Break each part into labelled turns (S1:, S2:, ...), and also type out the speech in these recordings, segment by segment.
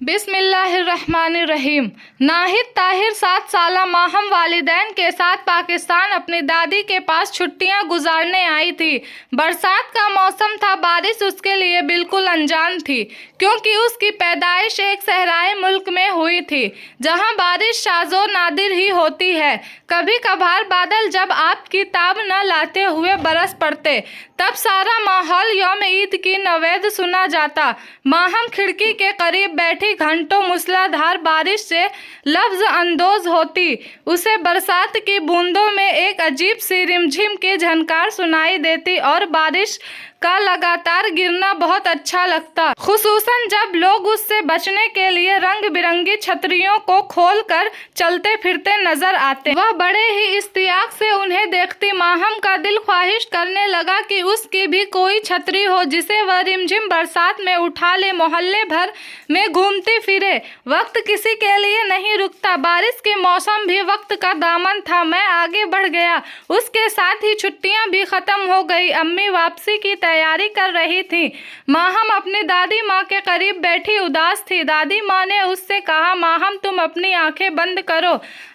S1: बिस्मिल्लाहिर्रहमानिर्रहीम। नाहिद ताहिर 7 साला माहम वालिदैन के साथ पाकिस्तान अपनी दादी के पास छुट्टियां गुजारने आई थी। बरसात का मौसम था। बारिश उसके लिए बिल्कुल अनजान थी, क्योंकि उसकी पैदाइश एक सहराए मुल्क में हुई थी, जहां बारिश शाज़ो नादिर ही होती है। कभी कभार बादल जब आपकी ताब न लाते हुए बरस पड़ते, तब सारा माहौल यौम ईद की नवेद सुना जाता। माहम खिड़की के करीब बैठी घंटों मूसलाधार बारिश से लफ्ज अंदोज होती। उसे बरसात की बूंदों में एक अजीब सी रिमझिम की झनकार सुनाई देती और बारिश का लगातार गिरना बहुत अच्छा लगता, खुसूसन जब लोग उससे बचने के लिए रंग बिरंगी छतरियों को खोलकर चलते फिरते नजर आते। वह बड़े ही इश्तियाक से उन्हें देखती। माहम का दिल ख्वाहिश करने लगा कि उसकी भी कोई छतरी हो, जिसे वह रिमझिम बरसात में उठा ले, मोहल्ले भर में घूमती फिरे। वक्त किसी के लिए नहीं रुकता। बारिश के मौसम भी वक्त का दामन था। मैं आगे बढ़ गया। उसके साथ ही छुट्टियां भी खत्म हो गई। अम्मी वापसी की तैयारी कर रही थी। माहम अपनी दादी माँ के करीब बैठी उदास थी। दादी माँ ने उससे कहा, माहम तुम अपनी आंखें बंद करो,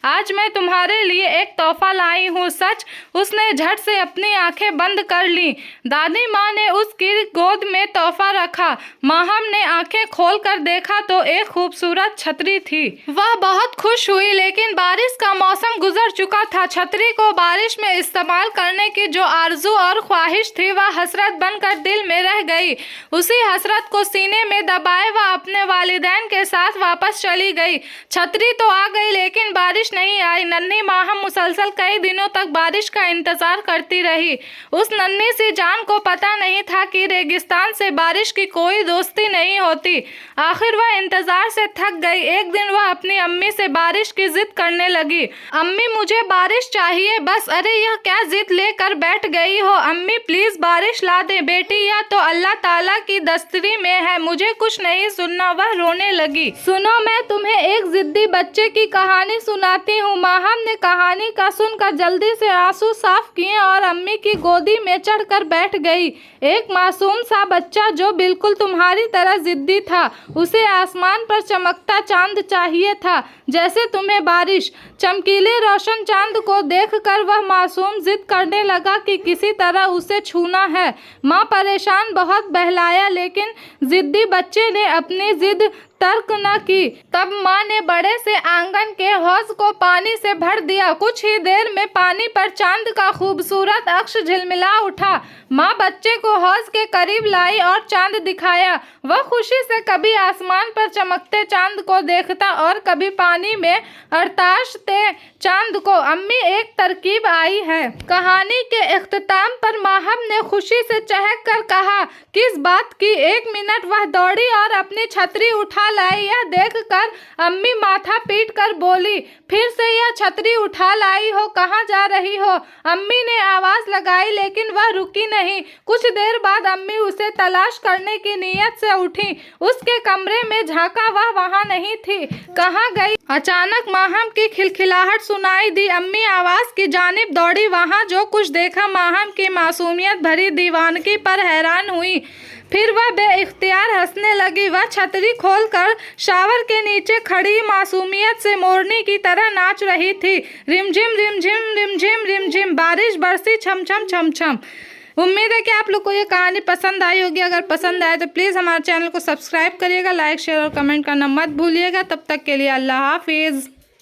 S1: आज मैं तुम्हारे लिए एक तोहफा लाई हूँ। सच? उसने झट से अपनी आंखें बंद कर ली। दादी माँ ने उसकी गोद में तोहफा रखा। माहम ने आंखें खोलकर देखा तो एक खूबसूरत छतरी थी। वह बहुत खुश हुई, लेकिन बारिश का मौसम गुजर चुका था। छतरी को बारिश में इस्तेमाल करने की जो आरजू और ख्वाहिश थी, वह हसरत बनकर दिल में रह गई। उसी हसरत को सीने में दबाए वह अपने वालिदैन के साथ वापस चली गई। छतरी तो आ गई, लेकिन बारिश नहीं आई। नन्ही माहम मुसलसल कई दिनों तक बारिश का इंतजार करती रही। उस नन्ही सी जान को पता नहीं था कि रेगिस्तान से बारिश की कोई दोस्ती नहीं होती। आखिर वह इंतजार से थक गई। एक दिन वह अपनी अम्मी से बारिश की जिद करने लगी। अम्मी मुझे बारिश चाहिए बस। अरे यह क्या जिद लेकर बैठ गई हो? अम्मी प्लीज बारिश ला दे बेटी, या तो अल्लाह ताला की दस्तरी में है, मुझे कुछ नहीं सुनना। वह रोने लगी। सुनो, मैं तुम्हें एक जिद्दी बच्चे की कहानी सुनाती हूँ। माहम ने कहानी का सुनकर जल्दी से आंसू साफ किए और अम्मी की गोदी में चढ़कर बैठ गई। एक मासूम सा बच्चा जो बिल्कुल तुम्हारी तरह जिद्दी था। उसे आसमान पर चमकता चांद चाहिए था, जैसे तुम्हें बारिश। चमकीले रोशन चांद को देखकर वह मासूम जिद करने लगा कि किसी तरह उसे छूना है। माँ परेशान बहुत बहलाया, लेकिन जिद्दी बच्चे ने अपनी जिद तर्क न की। तब माँ ने बड़े से आंगन के हौज को पानी से भर दिया। कुछ ही देर में पानी पर चांद का खूबसूरत अक्ष झिलमिला उठा। माँ बच्चे को हौज के करीब लाई और चांद दिखाया। वह खुशी से कभी आसमान पर चमकते चांद को देखता और कभी पानी में अड़ताशते चांद को। अम्मी एक तरकीब आई है। कहानी के इख्तिताम पर माहम ने खुशी से चहक कर कहा, किस बात की? 1 मिनट। वह दौड़ी और अपनी छतरी उठा लाई। यह देखकर अम्मी माथा पीट कर बोली, फिर से यह छतरी उठा लाई हो? कहाँ जा रही हो? अम्मी ने आवाज लगाई, लेकिन वह रुकी नहीं। कुछ देर बाद अम्मी उसे तलाश करने की नीयत से उठी। उसके कमरे में झांका, वह वहाँ नहीं थी। कहाँ गई? अचानक माहम की खिलखिलाहट सुनाई दी। अम्मी आवाज की जानिब दौड़ी। वहाँ जो कुछ देखा, माहम की मासूमियत भरी दीवानगी पर हैरान हुई। फिर वह बेइख्तियार हंसने लगी। वह छतरी खोलकर शावर के नीचे खड़ी मासूमियत से मोरनी की तरह नाच रही थी। रिमझिम रिमझिम रिमझिम रिमझिम बारिश बरसी, छम छम छम छम। उम्मीद है कि आप लोग को ये कहानी पसंद आई होगी। अगर पसंद आए तो प्लीज़ हमारे चैनल को सब्सक्राइब करिएगा, लाइक शेयर और कमेंट करना मत भूलिएगा। तब तक के लिए अल्लाह हाफिज़।